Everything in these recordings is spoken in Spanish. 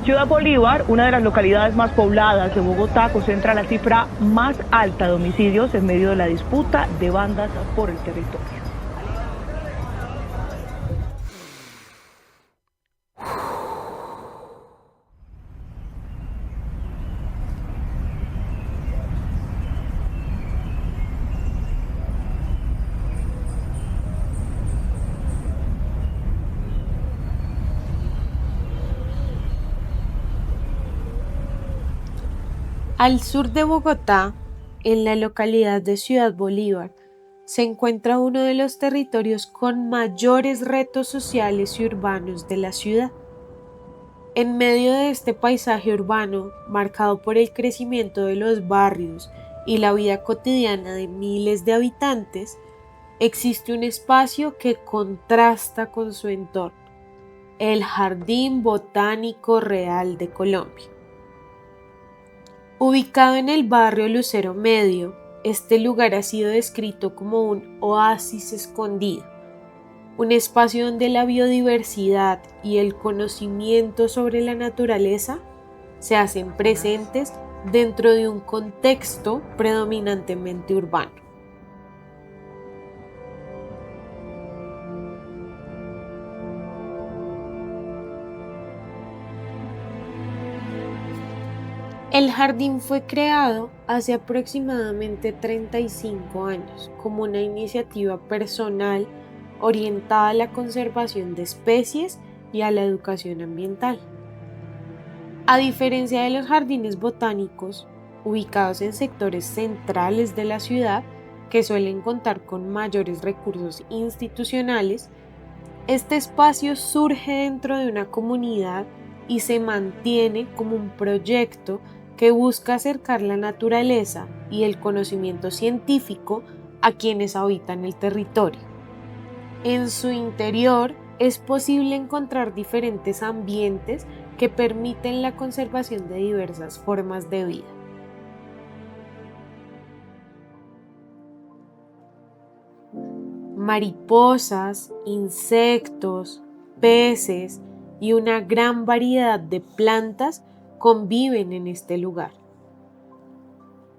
Ciudad Bolívar, una de las localidades más pobladas de Bogotá, concentra la cifra más alta de homicidios en medio de la disputa de bandas por el territorio. Al sur de Bogotá, en la localidad de Ciudad Bolívar, se encuentra uno de los territorios con mayores retos sociales y urbanos de la ciudad. En medio de este paisaje urbano, marcado por el crecimiento de los barrios y la vida cotidiana de miles de habitantes, existe un espacio que contrasta con su entorno, el Jardín Botánico Real de Colombia. Ubicado en el barrio Lucero Medio, este lugar ha sido descrito como un oasis escondido, un espacio donde la biodiversidad y el conocimiento sobre la naturaleza se hacen presentes dentro de un contexto predominantemente urbano. El jardín fue creado hace aproximadamente 35 años como una iniciativa personal orientada a la conservación de especies y a la educación ambiental. A diferencia de los jardines botánicos, ubicados en sectores centrales de la ciudad, que suelen contar con mayores recursos institucionales, este espacio surge dentro de una comunidad y se mantiene como un proyecto que busca acercar la naturaleza y el conocimiento científico a quienes habitan el territorio. En su interior es posible encontrar diferentes ambientes que permiten la conservación de diversas formas de vida. Mariposas, insectos, peces y una gran variedad de plantas conviven en este lugar.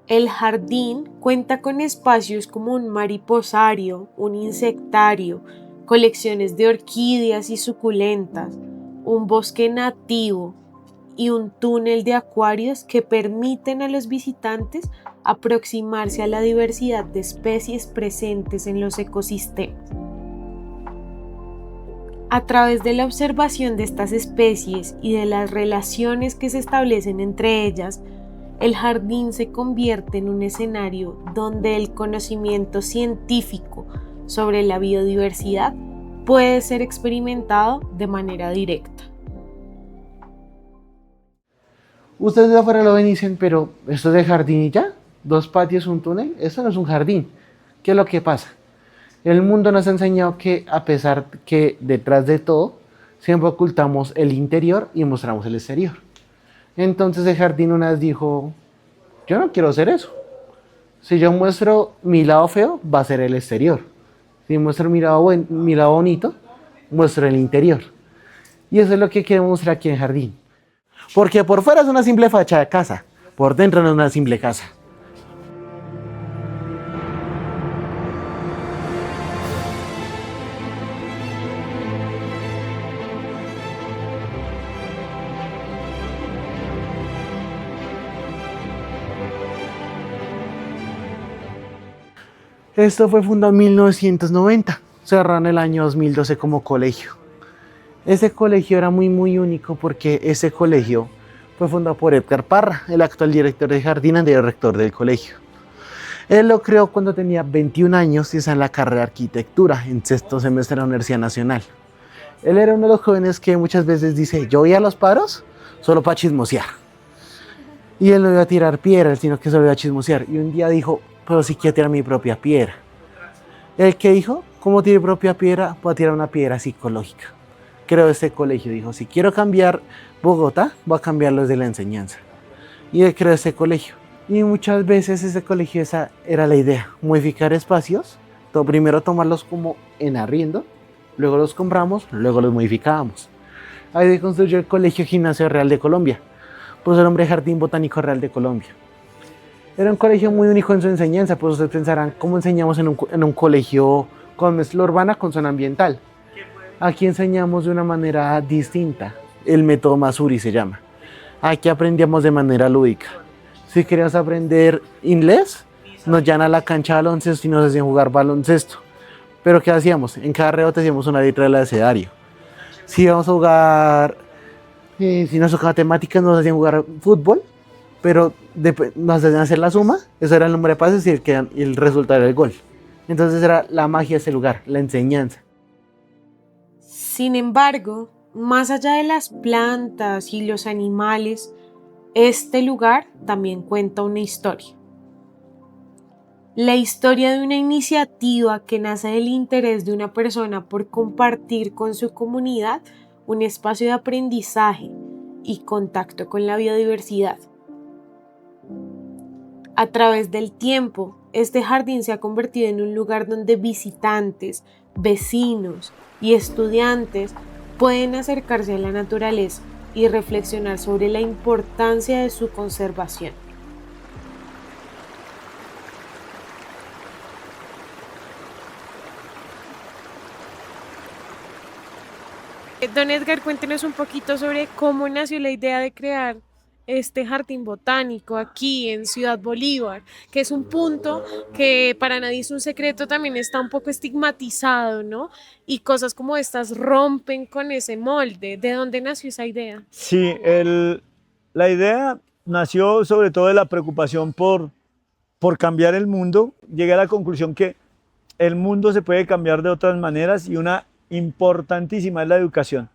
El jardín cuenta con espacios como un mariposario, un insectario, colecciones de orquídeas y suculentas, un bosque nativo y un túnel de acuarios que permiten a los visitantes aproximarse a la diversidad de especies presentes en los ecosistemas. A través de la observación de estas especies y de las relaciones que se establecen entre ellas, el jardín se convierte en un escenario donde el conocimiento científico sobre la biodiversidad puede ser experimentado de manera directa. Ustedes de afuera lo ven y dicen, pero esto es de jardín y ya, 2 patios, un túnel, eso no es un jardín. ¿Qué es lo que pasa? El mundo nos ha enseñado que a pesar que detrás de todo, siempre ocultamos el interior y mostramos el exterior. Entonces el jardín una vez dijo, yo no quiero hacer eso. Si yo muestro mi lado feo, va a ser el exterior. Si muestro mi lado bonito, muestro el interior. Y eso es lo que queremos mostrar aquí en el jardín. Porque por fuera es una simple fachada de casa, por dentro no es una simple casa. Esto fue fundado en 1990, cerrado en el año 2012 como colegio. Ese colegio era muy único porque ese colegio fue fundado por Edgar Parra, el actual director de jardín y rector del colegio. Él lo creó cuando tenía 21 años y está en la carrera de arquitectura, en 6º semestre de la Universidad Nacional. Él era uno de los jóvenes que muchas veces dice, yo voy a los paros solo para chismosear. Y él no iba a tirar piedras, sino que solo iba a chismosear. Y un día dijo, pero sí quiero tirar mi propia piedra. El que dijo, ¿cómo tiene propia piedra? Voy a tirar una piedra psicológica. Creó este colegio, dijo, si quiero cambiar Bogotá, voy a cambiarlo desde la enseñanza. Y él creó este colegio. Y muchas veces ese colegio, esa era la idea, modificar espacios, primero tomarlos como en arriendo, luego los compramos, luego los modificábamos. Ahí se construyó el Colegio Gimnasio Real de Colombia, pues el nombre Jardín Botánico Real de Colombia. Era un colegio muy único en su enseñanza, pues ustedes pensarán, ¿cómo enseñamos en un colegio con mezcla urbana con zona ambiental? Aquí enseñamos de una manera distinta, el método Masuri se llama. Aquí aprendíamos de manera lúdica. Si queríamos aprender inglés, nos llevan a la cancha de baloncesto y nos hacían jugar baloncesto. Pero ¿qué hacíamos? En cada rebote hacíamos una letra del abecedario. Si íbamos a jugar, si nos tocaba temáticas, nos hacían jugar fútbol, pero nos hacían hacer la suma, eso era el número de pases y el resultado era el gol. Entonces era la magia de ese lugar, la enseñanza. Sin embargo, más allá de las plantas y los animales, este lugar también cuenta una historia. La historia de una iniciativa que nace del interés de una persona por compartir con su comunidad un espacio de aprendizaje y contacto con la biodiversidad. A través del tiempo, este jardín se ha convertido en un lugar donde visitantes, vecinos y estudiantes pueden acercarse a la naturaleza y reflexionar sobre la importancia de su conservación. Don Edgar, cuéntenos un poquito sobre cómo nació la idea de crear este jardín botánico aquí en Ciudad Bolívar, que es un punto que para nadie es un secreto, también está un poco estigmatizado, ¿no? Y cosas como estas rompen con ese molde. ¿De dónde nació esa idea? Sí, la idea nació sobre todo de la preocupación por cambiar el mundo. Llegué a la conclusión que el mundo se puede cambiar de otras maneras y una importantísima es la educación.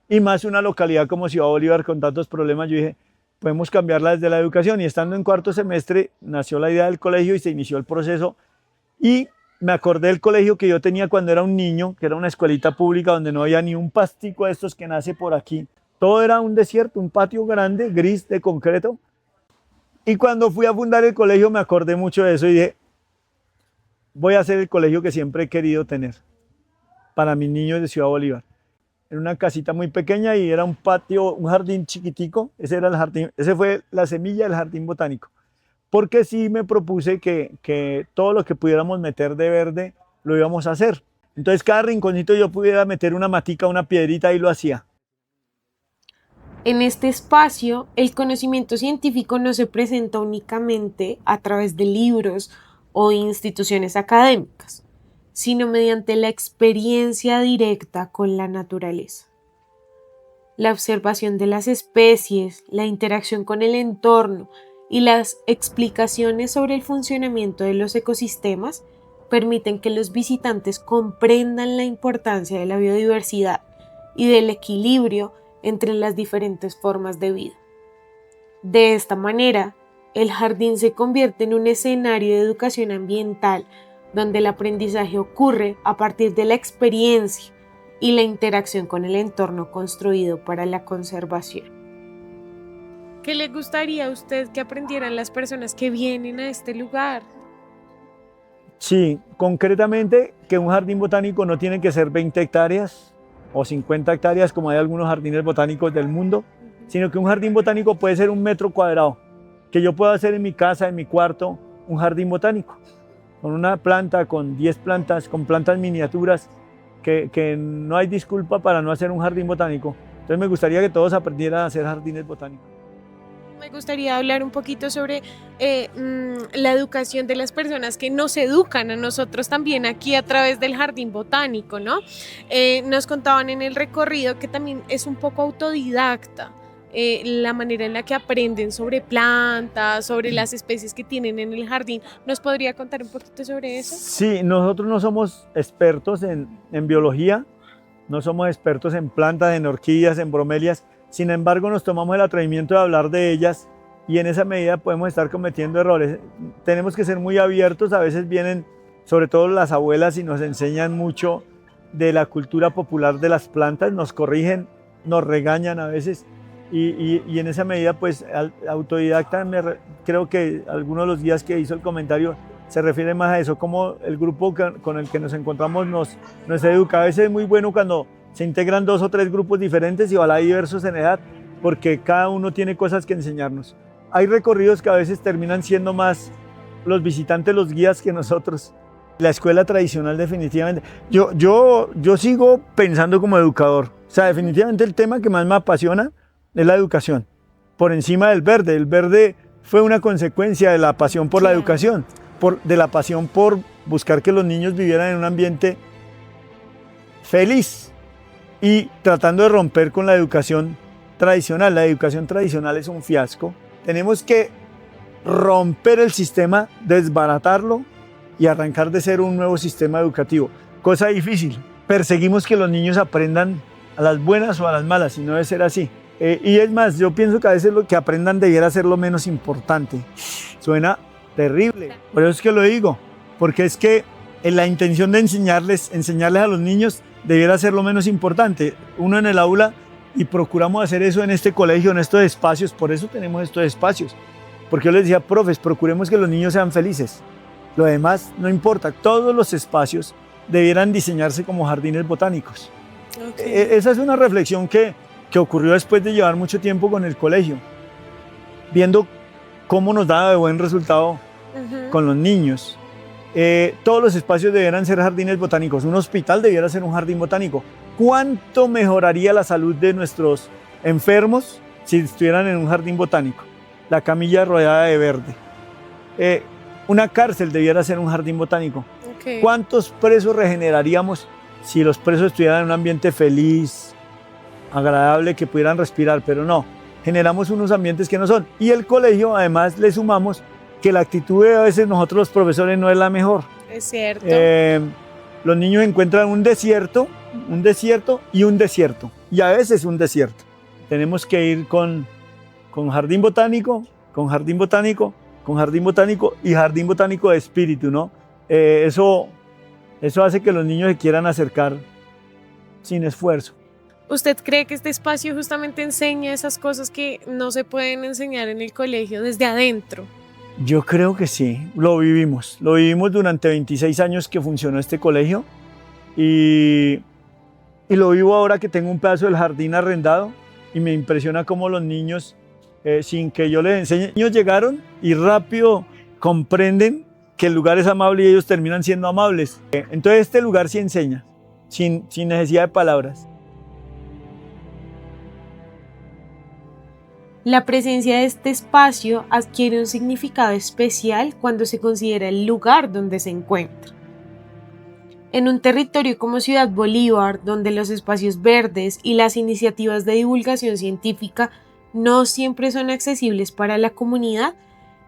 Y más una localidad como Ciudad Bolívar con tantos problemas, yo dije, podemos cambiarla desde la educación. Y estando en cuarto semestre nació la idea del colegio y se inició el proceso. Y me acordé del colegio que yo tenía cuando era un niño, que era una escuelita pública donde no había ni un pastico de estos que nace por aquí. Todo era un desierto, un patio grande, gris, de concreto. Y cuando fui a fundar el colegio me acordé mucho de eso y dije, voy a hacer el colegio que siempre he querido tener para mis niños de Ciudad Bolívar. En una casita muy pequeña y era un patio, un jardín chiquitico. Ese era el jardín, ese fue la semilla del jardín botánico. Porque sí me propuse que todo lo que pudiéramos meter de verde lo íbamos a hacer. Entonces cada rinconcito yo pudiera meter una matica, una piedrita y lo hacía. En este espacio, el conocimiento científico no se presenta únicamente a través de libros o instituciones académicas, sino mediante la experiencia directa con la naturaleza. La observación de las especies, la interacción con el entorno y las explicaciones sobre el funcionamiento de los ecosistemas permiten que los visitantes comprendan la importancia de la biodiversidad y del equilibrio entre las diferentes formas de vida. De esta manera, el jardín se convierte en un escenario de educación ambiental donde el aprendizaje ocurre a partir de la experiencia y la interacción con el entorno construido para la conservación. ¿Qué le gustaría a usted que aprendieran las personas que vienen a este lugar? Sí, concretamente que un jardín botánico no tiene que ser 20 hectáreas o 50 hectáreas como hay algunos jardines botánicos del mundo, sino que un jardín botánico puede ser 1 metro cuadrado, que yo pueda hacer en mi casa, en mi cuarto, un jardín botánico, con una planta, con 10 plantas, con plantas miniaturas, que no hay disculpa para no hacer un jardín botánico. Entonces me gustaría que todos aprendieran a hacer jardines botánicos. Me gustaría hablar un poquito sobre la educación de las personas que nos educan a nosotros también aquí a través del jardín botánico, ¿no? Nos contaban en el recorrido que también es un poco autodidacta. La manera en la que aprenden sobre plantas, sobre las especies que tienen en el jardín. ¿Nos podría contar un poquito sobre eso? Sí, nosotros no somos expertos en biología, no somos expertos en plantas, en orquídeas, en bromelias, sin embargo nos tomamos el atrevimiento de hablar de ellas y en esa medida podemos estar cometiendo errores. Tenemos que ser muy abiertos, a veces vienen sobre todo las abuelas y nos enseñan mucho de la cultura popular de las plantas, nos corrigen, nos regañan a veces. Y en esa medida, pues, autodidacta, creo que algunos de los días que hizo el comentario se refiere más a eso, como el grupo con el que nos encontramos nos educa. A veces es muy bueno cuando se integran 2 o 3 grupos diferentes y ojalá diversos en edad, porque cada uno tiene cosas que enseñarnos. Hay recorridos que a veces terminan siendo más los visitantes, los guías que nosotros. La escuela tradicional definitivamente. Yo sigo pensando como educador. O sea, definitivamente el tema que más me apasiona es la educación, por encima del verde. El verde fue una consecuencia de la pasión por la educación, de la pasión por buscar que los niños vivieran en un ambiente feliz y tratando de romper con la educación tradicional. La educación tradicional es un fiasco. Tenemos que romper el sistema, desbaratarlo y arrancar de cero un nuevo sistema educativo. Cosa difícil. Perseguimos que los niños aprendan a las buenas o a las malas, y no debe ser así. Y es más, yo pienso que a veces lo que aprendan debiera ser lo menos importante. Suena terrible, por eso es que lo digo, porque es que en la intención de enseñarles a los niños debiera ser lo menos importante. Uno en el aula, y procuramos hacer eso en este colegio, en estos espacios, por eso tenemos estos espacios. Porque yo les decía, profes, procuremos que los niños sean felices. Lo demás no importa, todos los espacios debieran diseñarse como jardines botánicos. Okay. Esa es una reflexión que ocurrió después de llevar mucho tiempo con el colegio, viendo cómo nos daba de buen resultado con los niños. Todos los espacios debieran ser jardines botánicos. Un hospital debiera ser un jardín botánico. ¿Cuánto mejoraría la salud de nuestros enfermos si estuvieran en un jardín botánico? La camilla rodeada de verde. Una cárcel debiera ser un jardín botánico. Okay. ¿Cuántos presos regeneraríamos si los presos estuvieran en un ambiente feliz, agradable, que pudieran respirar? Pero no, generamos unos ambientes que no son. Y el colegio, además, le sumamos que la actitud de a veces nosotros los profesores no es la mejor. Es cierto. Los niños encuentran un desierto y un desierto. Y a veces un desierto. Tenemos que ir con jardín botánico, con jardín botánico, con jardín botánico y jardín botánico de espíritu, ¿no? Eso hace que los niños se quieran acercar sin esfuerzo. ¿Usted cree que este espacio justamente enseña esas cosas que no se pueden enseñar en el colegio desde adentro? Yo creo que sí, lo vivimos durante 26 años que funcionó este colegio y lo vivo ahora que tengo un pedazo del jardín arrendado y me impresiona cómo los niños, sin que yo les enseñe, ellos llegaron y rápido comprenden que el lugar es amable y ellos terminan siendo amables. Entonces este lugar sí enseña, sin necesidad de palabras. La presencia de este espacio adquiere un significado especial cuando se considera el lugar donde se encuentra. En un territorio como Ciudad Bolívar, donde los espacios verdes y las iniciativas de divulgación científica no siempre son accesibles para la comunidad,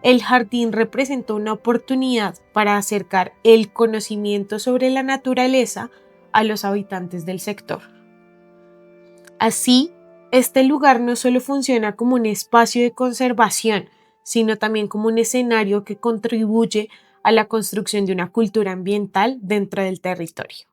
el jardín representa una oportunidad para acercar el conocimiento sobre la naturaleza a los habitantes del sector. Así, este lugar no solo funciona como un espacio de conservación, sino también como un escenario que contribuye a la construcción de una cultura ambiental dentro del territorio.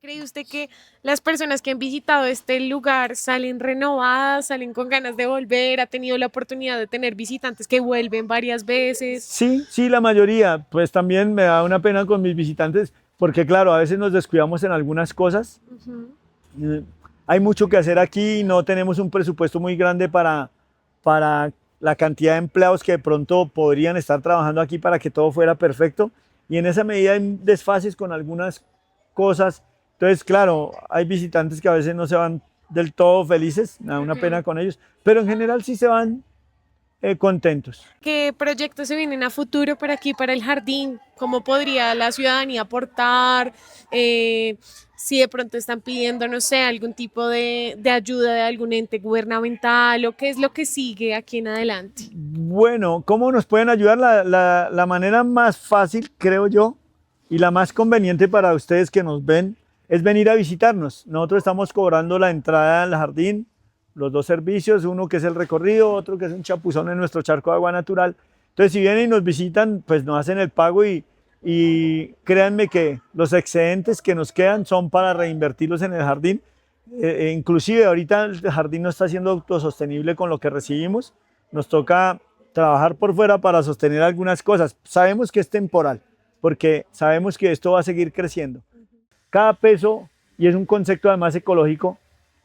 ¿Cree usted que las personas que han visitado este lugar salen renovadas, salen con ganas de volver? ¿Ha tenido la oportunidad de tener visitantes que vuelven varias veces? Sí, la mayoría. Pues también me da una pena con mis visitantes, porque claro, a veces nos descuidamos en algunas cosas. Hay mucho que hacer aquí, no tenemos un presupuesto muy grande para la cantidad de empleados que de pronto podrían estar trabajando aquí para que todo fuera perfecto, y en esa medida hay desfases con algunas cosas. Entonces, claro, hay visitantes que a veces no se van del todo felices, me da una pena con ellos, pero en general sí se van contentos. ¿Qué proyectos se vienen a futuro para aquí, para el jardín? ¿Cómo podría la ciudadanía aportar? Si de pronto están pidiendo, no sé, algún tipo de ayuda de algún ente gubernamental, o qué es lo que sigue aquí en adelante. Bueno, ¿cómo nos pueden ayudar? La manera más fácil, creo yo, y la más conveniente para ustedes que nos ven, es venir a visitarnos. Nosotros estamos cobrando la entrada al jardín, los 2 servicios, uno que es el recorrido, otro que es un chapuzón en nuestro charco de agua natural. Entonces, si vienen y nos visitan, pues nos hacen el pago y créanme que los excedentes que nos quedan son para reinvertirlos en el jardín. Inclusive ahorita el jardín no está siendo autosostenible con lo que recibimos. Nos toca trabajar por fuera para sostener algunas cosas. Sabemos que es temporal, porque sabemos que esto va a seguir creciendo. Cada peso y es un concepto además ecológico.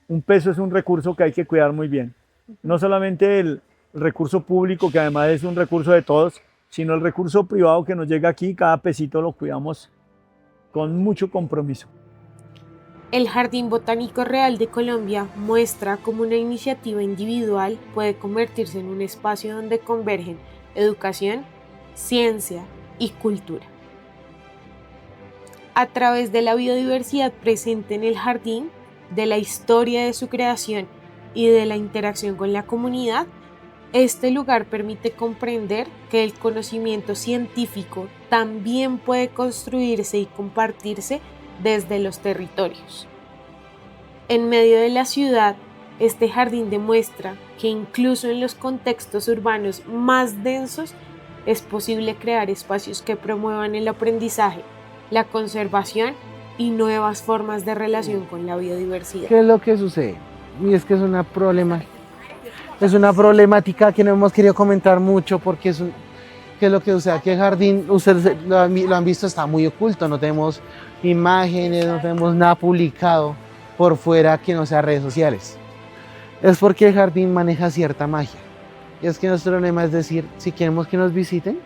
Un peso es un recurso que hay que cuidar muy bien. No solamente el recurso público, que además es un recurso de todos, sino el recurso privado que nos llega aquí, cada pesito lo cuidamos con mucho compromiso. El Jardín Botánico Real de Colombia muestra cómo una iniciativa individual puede convertirse en un espacio donde convergen educación, ciencia y cultura. A través de la biodiversidad presente en el jardín, de la historia de su creación y de la interacción con la comunidad, este lugar permite comprender que el conocimiento científico también puede construirse y compartirse desde los territorios. En medio de la ciudad, este jardín demuestra que incluso en los contextos urbanos más densos es posible crear espacios que promuevan el aprendizaje, la conservación y nuevas formas de relación con la biodiversidad. ¿Qué es lo que sucede? Y es que es una problemática que no hemos querido comentar mucho porque ¿qué es lo que sucede? Que el jardín, ustedes lo han visto, está muy oculto, no tenemos imágenes, no tenemos nada publicado por fuera que no sea redes sociales. Es porque el jardín maneja cierta magia. Y es que nuestro lema es decir, si queremos que nos visiten,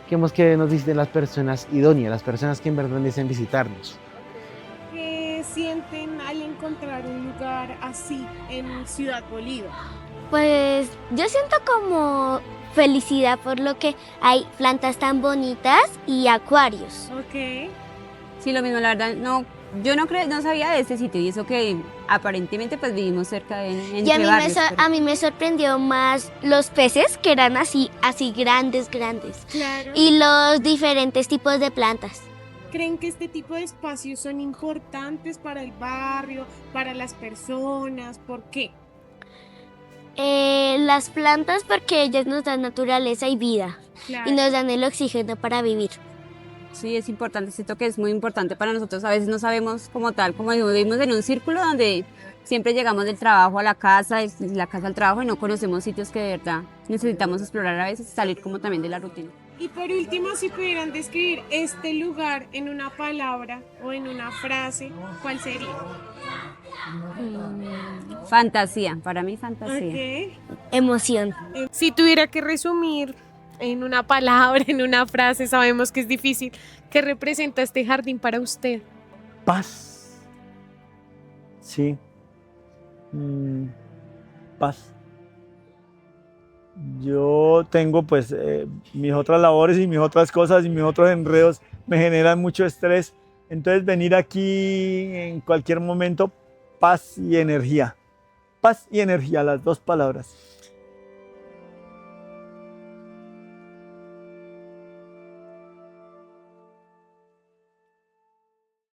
queremos que nos visiten las personas idóneas, las personas que en verdad deseen visitarnos. ¿Qué sienten al encontrar un lugar así en Ciudad Bolívar? Pues yo siento como felicidad por lo que hay plantas tan bonitas y acuarios. Ok. Sí, lo mismo, la verdad, no sabía de este sitio y eso que aparentemente pues vivimos cerca de Y a mí me sorprendió más los peces que eran así grandes. Claro. Y los diferentes tipos de plantas. ¿Creen que este tipo de espacios son importantes para el barrio, para las personas? ¿Por qué? Las plantas porque ellas nos dan naturaleza y vida. Claro. Y nos dan el oxígeno para vivir. Sí, es importante, siento que es muy importante para nosotros. A veces no sabemos como tal, como vivimos en un círculo donde siempre llegamos del trabajo a la casa, de la casa al trabajo y no conocemos sitios que de verdad necesitamos explorar a veces, salir como también de la rutina. Y por último, si pudieran describir este lugar en una palabra o en una frase, ¿cuál sería? Fantasía, para mí fantasía. Okay. Emoción. Si tuviera que resumir en una palabra, en una frase, sabemos que es difícil, ¿qué representa este jardín para usted? Paz. Sí. Paz. Yo tengo pues mis otras labores y mis otras cosas y mis otros enredos me generan mucho estrés. Entonces venir aquí en cualquier momento, paz y energía. Paz y energía, las dos palabras.